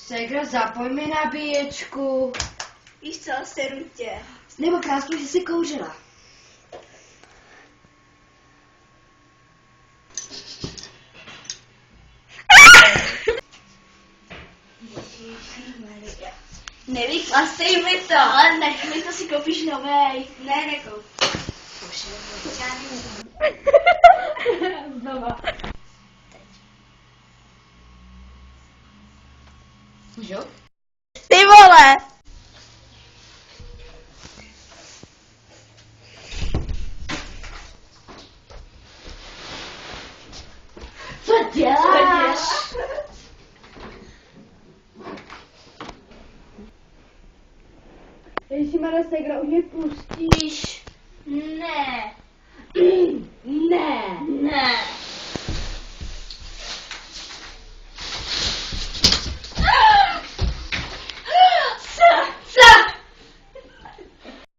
Segra, zapoj mi nabíječku. Víš co, seru tě. Nebo krásně, že jsi kouřila. Nevyklastej mi to. Ale nech mi to, si koupíš novej. Ne, nekoup. Znova. Můžu? Ty vole! Co děláš? Ježišmarja, Segra, už mě pustí.